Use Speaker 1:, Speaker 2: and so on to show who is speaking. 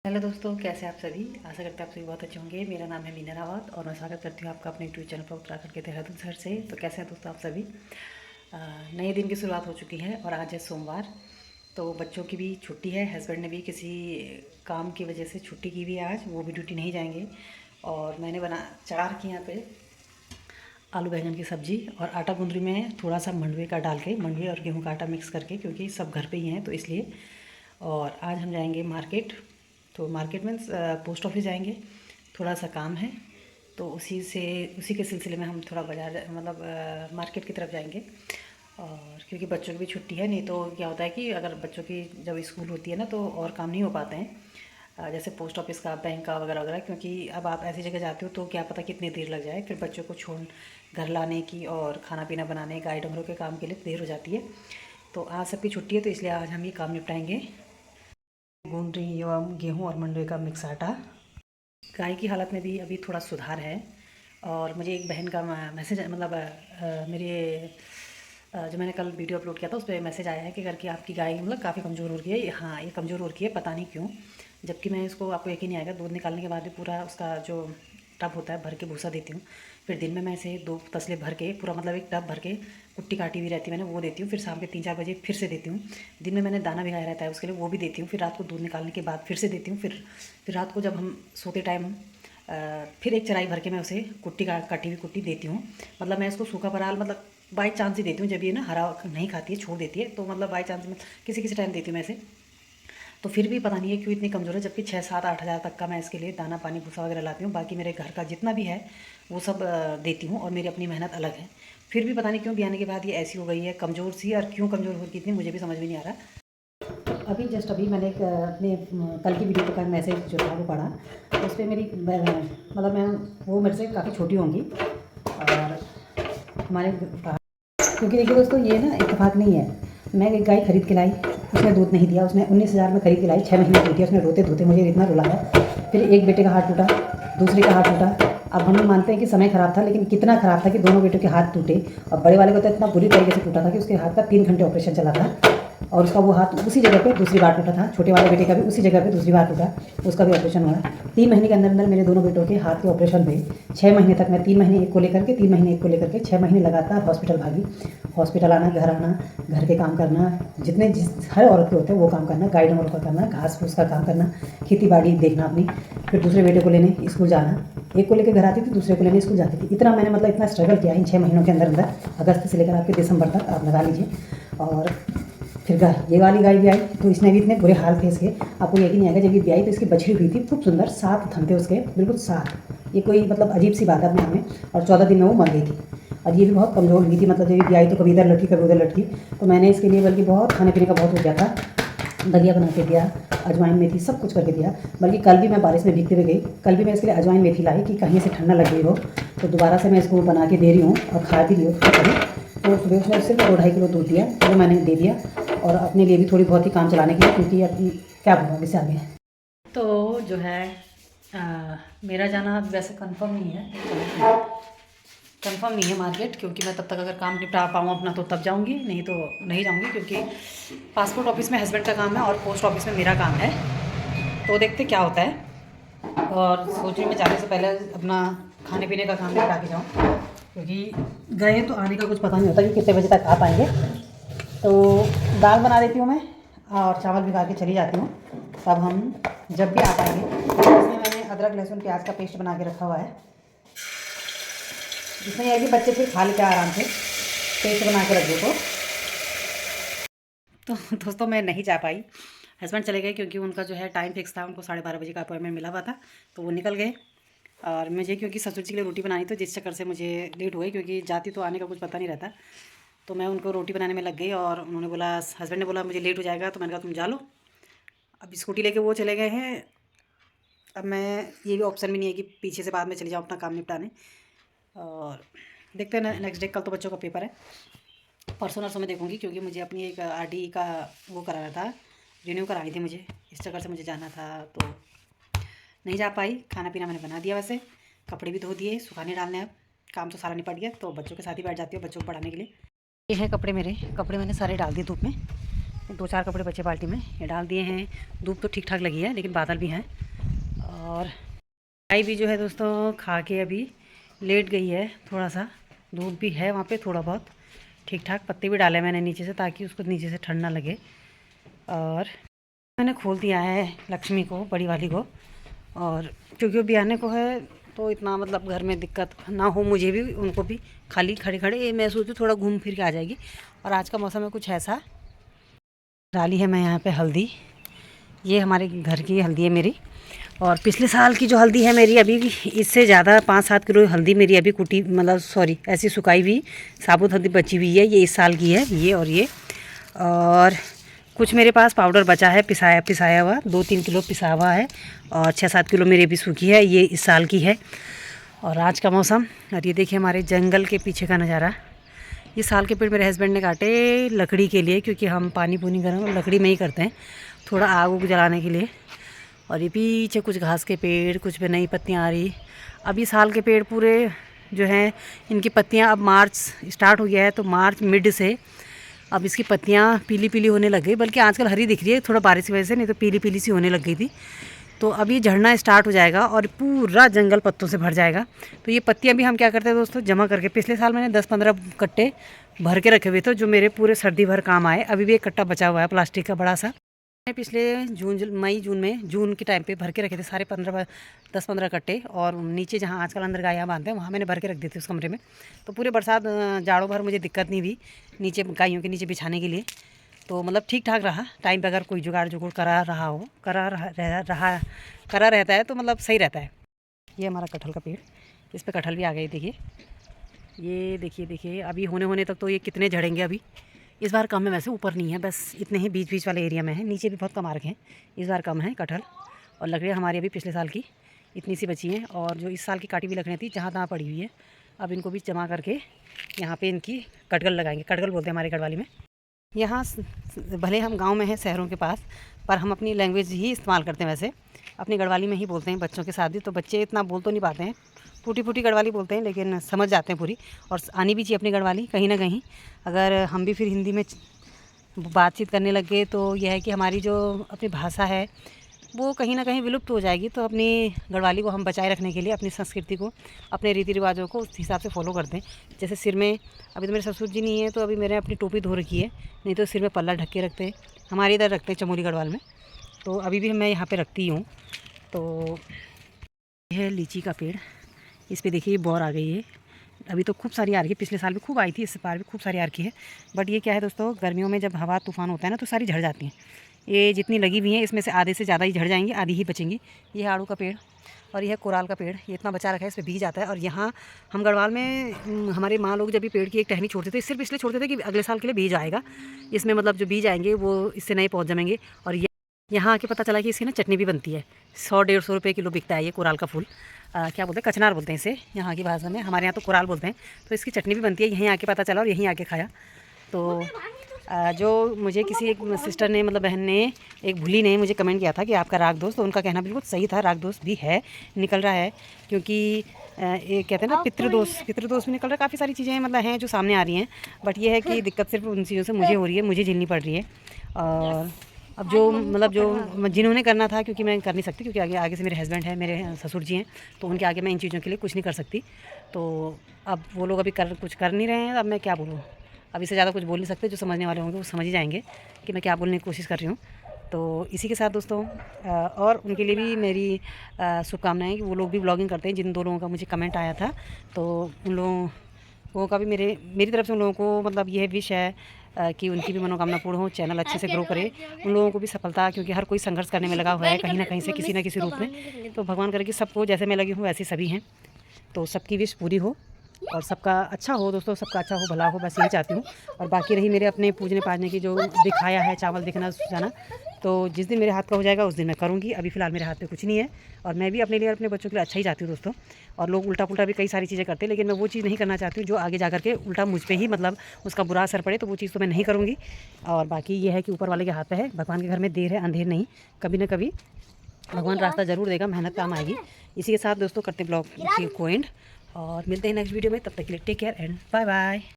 Speaker 1: Hello दोस्तों, कैसे हैं आप सभी। आशा करते हैं आप सभी बहुत अच्छे होंगे। मेरा नाम है मीना रावत और मैं स्वागत करती हूँ आपका अपने यूट्यूब चैनल पर उत्तराखंड के देहरादून शहर से। तो कैसे हैं दोस्तों आप सभी। नए दिन की शुरुआत हो चुकी है और आज है सोमवार। तो बच्चों की भी छुट्टी है, हस्बैंड ने भी किसी काम की वजह से छुट्टी की हुई है, आज वो भी ड्यूटी नहीं जाएंगे। और मैंने चढ़ा रखी यहाँ पे आलू बैंगन की सब्ज़ी और आटा गूंद रही में थोड़ा सा मंडवे का डाल के, मंडवे और गेहूं का आटा मिक्स करके, क्योंकि सब घर पे ही हैं तो इसलिए। और आज हम जाएंगे मार्केट। तो मार्केट में पोस्ट ऑफिस जाएंगे, थोड़ा सा काम है। तो उसी के सिलसिले में हम थोड़ा बाज़ार मतलब मार्केट की तरफ जाएंगे। और क्योंकि बच्चों की भी छुट्टी है, नहीं तो क्या होता है कि अगर बच्चों की जब स्कूल होती है ना तो और काम नहीं हो पाते हैं, जैसे पोस्ट ऑफिस का, बैंक का वगैरह वगैरह। क्योंकि अब आप ऐसी जगह जाते हो तो क्या पता कितनी देर लग जाए, फिर बच्चों को छोड़ घर लाने की और खाना पीना बनाने, गाय डंगरों के काम के लिए देर हो जाती है। तो आज सबकी छुट्टी है तो इसलिए आज हम ये काम निपटाएंगे। गूंद रही एवं गेहूँ और मंडवे का मिक्स आटा। गाय की हालत में भी अभी थोड़ा सुधार है। और मुझे एक बहन का मैसेज मतलब मेरे जो मैंने कल वीडियो अपलोड किया था उस पर मैसेज आया है कि करके आपकी गाय मतलब काफ़ी कमज़ोर हो रही है। हाँ, ये कमज़ोर हो रही है, पता नहीं क्यों। जबकि मैं इसको, आपको यकीन नहीं आएगा, दूध निकालने के बाद भी पूरा उसका जो टब होता है भर के भूसा देती हूँ। फिर दिन में मैं इसे 2 तसले भर के पूरा मतलब एक टब भर के कुट्टी काटी हुई रहती है मैंने, वो देती हूँ। फिर शाम के 3-4 बजे फिर से देती हूँ। दिन में मैंने दाना भिगाया रहता है उसके लिए, वो भी देती हूँ। फिर रात को दूध निकालने के बाद फिर से देती हूँ। फिर रात को जब हम सोते टाइम फिर एक चराई भर के मैं उसे काटी हुई कुट्टी देती हूँ। मतलब मैं इसको सूखा पराल मतलब बाई चांस ही देती हूँ, जब ये ना हरा नहीं खाती है, छोड़ देती है, तो मतलब बाई चांस में किसी किसी टाइम देती हूँ मैं इसे। तो फिर भी पता नहीं है क्यों इतनी कमज़ोर है, जबकि 6-7-8 हज़ार तक का मैं इसके लिए दाना पानी भूसा वगैरह लाती हूँ। बाकी मेरे घर का जितना भी है वो सब देती हूँ और मेरी अपनी मेहनत अलग है। फिर भी पता नहीं क्यों ब्याने के बाद ये ऐसी हो गई है कमज़ोर सी, और क्यों कमज़ोर हो गई इतनी मुझे भी समझ में नहीं आ रहा। अभी जस्ट अभी मैंने एक अपने कल की वीडियो का मैसेज जो था वो पढ़ा। तो उस पर मेरी मतलब मैं, वो मेरे से काफ़ी छोटी होंगी और हमारे, क्योंकि देखिए दोस्तों ये ना इत्तेफाक नहीं है। मैं एक गाय खरीद के लाई, उसने दूध नहीं दिया, उसने 19,000 में खरीद के लाई, 6 महीने दूध दिया, उसने रोते धोते मुझे इतना रुलाया। फिर एक बेटे का हाथ टूटा, दूसरे का हाथ टूटा। अब हम मानते हैं कि समय ख़राब था, लेकिन कितना ख़राब था कि दोनों बेटों के हाथ टूटे। और बड़े वाले को तो इतना बुरी तरीके से टूटा था कि उसके हाथ का 3 घंटे ऑपरेशन चला था और उसका वो हाथ उसी जगह पे दूसरी बार टूटा था। छोटे वाले बेटे का भी उसी जगह पे दूसरी बार टूटा, उसका भी ऑपरेशन हुआ। 3 महीने के अंदर अंदर मेरे दोनों बेटों के हाथ के ऑपरेशन हुए। 6 महीने तक मैं 3 महीने एक को लेकर के, 3 महीने एक को लेकर के, 6 महीने लगातार हॉस्पिटल भागी। हॉस्पिटल आना, घर के काम करना, जितने हर औरत के होते हैं वो काम करना, गाय डंगरों का करना, घास फूस का काम करना, खेती बाड़ी देखना अपनी। फिर दूसरे बेटे को लेने स्कूल जाना, एक को लेकर घर आती थी, दूसरे को लेने स्कूल जाती थी। इतना मैंने मतलब इतना स्ट्रगल किया इन 6 महीनों के अंदर अंदर, अगस्त से लेकर आपके दिसंबर तक आप लगा लीजिए। और फिर गाय, ये वाली गाय भी आई तो इसने भी इतने बुरे हाल थे इसके, आपको यकीन नहीं आएगा। जब ये ब्याई तो इसकी बछड़ी हुई थी खूब सुंदर, 7 थन थे उसके, बिल्कुल 7। ये कोई मतलब अजीब सी बात है अपने आप में। और 14 दिन में वो मर गई थी। और ये भी बहुत कमज़ोर हुई थी, मतलब जब ये ब्याई तो कभी इधर लटकी कभी उधर लटकी। तो मैंने इसके लिए बल्कि बहुत खाने पीने का बहुत हो गया था, दलिया बना के दिया, अजवाइन मेथी सब कुछ करके दिया। बल्कि कल भी मैं बारिश में भीगते हुए गई, कल भी मैं इसके लिए अजवाइन मेथी लाई कि कहीं से ठंडा लग गई हो। तो दोबारा से मैं इसको बना के दे रही हूँ और खा भी रही हूँ कभी। तो सुबह उसने सिर्फ 2-2.5 किलो दूध दिया, वो मैंने दे दिया। और अपने लिए भी थोड़ी बहुत ही काम चलाने के लिए, क्योंकि अब क्या बोलूँ आगे से आगे। तो जो है मेरा जाना वैसे कंफर्म नहीं है, कंफर्म नहीं है मार्केट, क्योंकि मैं तब तक अगर काम निपटा पाऊँ अपना तो तब जाऊँगी, नहीं तो नहीं जाऊँगी। क्योंकि पासपोर्ट ऑफिस में हस्बैंड का काम है और पोस्ट ऑफिस में मेरा काम है, तो देखते क्या होता है। और सोच रही मैं जाने से पहले अपना खाने पीने का काम निपटा के जाऊँ, क्योंकि गए तो आने का कुछ पता नहीं होता कि कितने बजे तक आ पाएंगे। तो दाल बना देती हूँ मैं और चावल भिगा के चली जाती हूँ, तब हम जब भी आ पाएंगे। इसमें मैंने अदरक लहसुन प्याज का पेस्ट बना के रखा हुआ है, जिसमें यह है कि बच्चे फिर खा लेते हैं आराम से, पेस्ट बना के रख दो। तो दोस्तों मैं नहीं जा पाई, हस्बैंड चले गए, क्योंकि उनका जो है टाइम फिक्स था, उनको 12:30 बजे का अपॉइंटमेंट मिला हुआ था, तो वो निकल गए। और मुझे क्योंकि ससुर जी के लिए रोटी बनानी, तो जिस चक्कर से मुझे लेट हो गई, क्योंकि जाती तो आने का कुछ पता नहीं रहता। तो मैं उनको रोटी बनाने में लग गई और उन्होंने बोला, हस्बैंड ने बोला मुझे लेट हो जाएगा, तो मैंने कहा तुम जा लो। अब स्कूटी लेके वो चले गए हैं। अब मैं, ये भी ऑप्शन भी नहीं है कि पीछे से बाद में चली जाऊँ अपना काम निपटाने। और देखते हैं नेक्स्ट डे, कल तो बच्चों का पेपर है, परसों नरसों में देखूँगी, क्योंकि मुझे अपनी एक आरडी का वो कराना था, रिन्यू करानी थी मुझे, इस चक्कर से मुझे जाना था, तो नहीं जा पाई। खाना पीना मैंने बना दिया, वैसे कपड़े भी धो दिए, सुखाने डालने, अब काम तो सारा निपट गया। तो बच्चों के साथ ही बैठ जाती हूँ बच्चों को पढ़ाने के लिए। ये हैं कपड़े मेरे, कपड़े मैंने सारे डाल दिए धूप में। 2-4 कपड़े बचे बाल्टी में, ये डाल दिए हैं। धूप तो ठीक ठाक लगी है लेकिन बादल भी हैं। और गाय भी जो है दोस्तों खा के अभी लेट गई है। थोड़ा सा धूप भी है वहाँ पे, थोड़ा बहुत ठीक ठाक। पत्ते भी डाले मैंने नीचे से ताकि उसको नीचे से ठंड ना लगे। और मैंने खोल दिया है लक्ष्मी को, बड़ी वाली को। और क्योंकि वो भी आने को है तो इतना मतलब घर में दिक्कत ना हो मुझे भी, उनको भी। खाली खड़े खड़े मैं सोचूँ थोड़ा घूम फिर के आ जाएगी। और आज का मौसम है कुछ ऐसा। डाली है मैं यहाँ पे हल्दी, ये हमारे घर की हल्दी है मेरी। और पिछले साल की जो हल्दी है मेरी अभी भी इससे ज़्यादा 5-7 किलो हल्दी मेरी अभी कुटी, मतलब सॉरी ऐसी सुखाई हुई साबुत हल्दी बची हुई है। ये इस साल की है, ये और ये। और कुछ मेरे पास पाउडर बचा है पिसाया हुआ, 2-3 किलो पिसा हुआ है। और 6-7 किलो मेरी अभी सूखी है, ये इस साल की है। और आज का मौसम, और ये देखिए हमारे जंगल के पीछे का नज़ारा। ये साल के पेड़ मेरे हस्बैंड ने काटे लकड़ी के लिए, क्योंकि हम पानी पूनी गर्म लकड़ी में ही करते हैं, थोड़ा आग उग जलाने के लिए। और ये पीछे कुछ घास के पेड़, कुछ पे नई पत्तियाँ आ रही। अभी साल के पेड़ पूरे जो हैं इनकी पत्तियाँ, अब मार्च स्टार्ट हो गया है तो मार्च मिड से अब इसकी पत्तियाँ पीली पीली होने लग गई। बल्कि आजकल हरी दिख रही है थोड़ा बारिश की वजह से, नहीं तो पीली पीली सी होने लग गई थी। तो अब ये झड़ना स्टार्ट हो जाएगा और पूरा जंगल पत्तों से भर जाएगा। तो ये पत्तियाँ भी हम क्या करते हैं दोस्तों, जमा करके, पिछले साल मैंने 10-15 कट्टे भर के रखे हुए थे जो मेरे पूरे सर्दी भर काम आए। अभी भी एक कट्टा बचा हुआ है प्लास्टिक का बड़ा सा। मैंने पिछले जून के टाइम पे भर के रखे थे सारे 10-15 कट्टे। और नीचे जहाँ आजकल अंदर गायें बांधते हैं वहाँ मैंने भर के रख दिए थे उस कमरे में। तो पूरे बरसात जाड़ों भर मुझे दिक्कत नहीं हुई नीचे गायों के नीचे बिछाने के लिए। तो मतलब ठीक ठाक रहा। टाइम पे अगर कोई जुगाड़ करा रहता है तो मतलब सही रहता है। ये हमारा कटहल का पेड़, इस पे कटहल भी आ गए। देखिए ये देखिए अभी होने तक तो ये कितने झड़ेंगे। अभी इस बार कम है, वैसे ऊपर नहीं है, बस इतने ही बीच वाले एरिया में है, नीचे भी बहुत कम आ रखे हैं। इस बार कम है कटहल। और लकड़ियाँ हमारी अभी पिछले साल की इतनी सी बची हैं। और जो इस साल की काटी हुई लकड़ियाँ थी जहाँ तहाँ पड़ी हुई है, अब इनको भी जमा करके यहाँ पे इनकी कटगल लगाएंगे। कटगल बोलते हैं हमारे गढ़वाली में। यहाँ भले हम गांव में हैं शहरों के पास, पर हम अपनी लैंग्वेज ही इस्तेमाल करते हैं। वैसे अपनी गढ़वाली में ही बोलते हैं बच्चों के साथ भी। तो बच्चे इतना बोल तो नहीं पाते हैं, फूटी गढ़वाली बोलते हैं, लेकिन समझ जाते हैं पूरी। और आनी भी चाहिए अपनी गढ़वाली कहीं ना कहीं। अगर हम भी फिर हिंदी में बातचीत करने लग गए तो यह है कि हमारी जो अपनी भाषा है वो कहीं ना कहीं विलुप्त हो जाएगी। तो अपनी गढ़वाली को हम बचाए रखने के लिए अपनी संस्कृति को, अपने रीति रिवाजों को उस हिसाब से फॉलो करते हैं। जैसे सिर में, अभी तो मेरे ससुर जी नहीं है तो अभी मैंने अपनी टोपी धो रखी है, नहीं तो सिर में पल्ला ढक के रखते हैं। हमारे इधर रखते हैं चमोली गढ़वाल में, तो अभी भी मैं यहाँ पर रखती हूँ। तो यह है लीची का पेड़, इस पर देखिए बौर आ गई है। अभी तो खूब सारी आ रही है, पिछले साल भी खूब आई थी, इस बार भी खूब सारी आ रखी है। बट ये क्या है दोस्तों, गर्मियों में जब हवा तूफान होता है ना तो सारी झड़ जाती हैं। ये जितनी लगी हुई हैं इसमें से आधे से ज़्यादा ही झड़ जाएंगी, आधी ही बचेंगी। ये है आड़ू का पेड़ और यह है कोराल का पेड़, ये इतना बचा रखा है, इस पर बीज आता है। और यहाँ हम गढ़वाल में हमारे माँ लोग जब भी पेड़ की एक टहनी छोड़ते थे, सिर्फ इसलिए छोड़ते थे कि अगले साल के लिए बीज आएगा, इसमें मतलब जो बीज आएंगे वो इससे नए पौध जमेंगे। और यहाँ आके पता चला कि इसकी ना चटनी भी बनती है। 100-150 रुपये किलो बिकता है ये कोराल का फूल। क्या बोलते हैं, कचनार बोलते हैं इसे यहाँ की भाषा में, हमारे यहाँ तो कोराल बोलते हैं। तो इसकी चटनी भी बनती है, यहीं आके पता चला और यहीं आके खाया। तो जो मुझे किसी एक सिस्टर ने, मतलब बहन ने, एक भूली ने मुझे कमेंट किया था कि आपका राग दोस्त, तो उनका कहना बिल्कुल सही था। राग दोस्त भी है, निकल रहा है। क्योंकि ये कहते हैं ना पितृदोष भी निकल रहा है। काफ़ी सारी चीज़ें मतलब हैं जो सामने आ रही हैं। बट ये है कि दिक्कत सिर्फ उन चीज़ों से मुझे हो रही है, मुझे झेलनी पड़ रही है। और अब जो मतलब जो जिन्होंने करना था, क्योंकि मैं कर नहीं सकती, क्योंकि आगे से मेरे हस्बैंड हैं, मेरे ससुर जी हैं, तो उनके आगे मैं इन चीज़ों के लिए कुछ नहीं कर सकती। तो अब वो लोग अभी कुछ कर नहीं रहे हैं, अब मैं क्या बोलूँ। अब इससे ज़्यादा कुछ बोल नहीं सकते, जो समझने वाले होंगे वो समझ ही जाएंगे कि मैं क्या बोलने की कोशिश कर रही हूँ। तो इसी के साथ दोस्तों, और उनके लिए भी मेरी शुभकामनाएँ कि वो लोग भी ब्लॉगिंग करते हैं। जिन 2 लोगों का मुझे कमेंट आया था, तो उन लोगों का भी मेरी तरफ से उन लोगों को मतलब यह विश है कि उनकी भी मनोकामना पूर्ण हो, चैनल अच्छे से ग्रो करे, उन लोगों को भी सफलता, क्योंकि हर कोई संघर्ष करने में लगा हुआ है कहीं ना कहीं से, किसी न किसी रूप में। तो भगवान करे कि सबको, जैसे मैं लगी हूँ वैसे सभी हैं, तो सबकी विश पूरी हो और सबका अच्छा हो दोस्तों, सबका अच्छा हो, भला हो, बस यही चाहती हूँ। और बाकी रही मेरे अपने पूजने पाजने की जो दिखाया है, चावल दिखना जाना, तो जिस दिन मेरे हाथ का हो जाएगा उस दिन मैं करूँगी। अभी फ़िलहाल मेरे हाथ पे कुछ नहीं है, और मैं भी अपने लिए और अपने बच्चों के लिए अच्छा ही चाहती हूँ दोस्तों। और लोग उल्टा पुल्टा भी कई सारी चीज़ें करते हैं, लेकिन मैं वो चीज़ नहीं करना चाहती हूँ जो आगे जा करके उल्टा मुझ पे ही मतलब उसका बुरा असर पड़े, तो वो चीज़ तो मैं नहीं करूँगी। और बाकी ये है कि ऊपर वाले के हाथ पे है, भगवान के घर में देर है अंधेर नहीं, कभी ना कभी भगवान रास्ता ज़रूर देगा, मेहनत काम आएगी। इसी के साथ दोस्तों करते ब्लॉग को एंड, और मिलते हैं नेक्स्ट वीडियो में। तब तक के लिए take care and bye bye.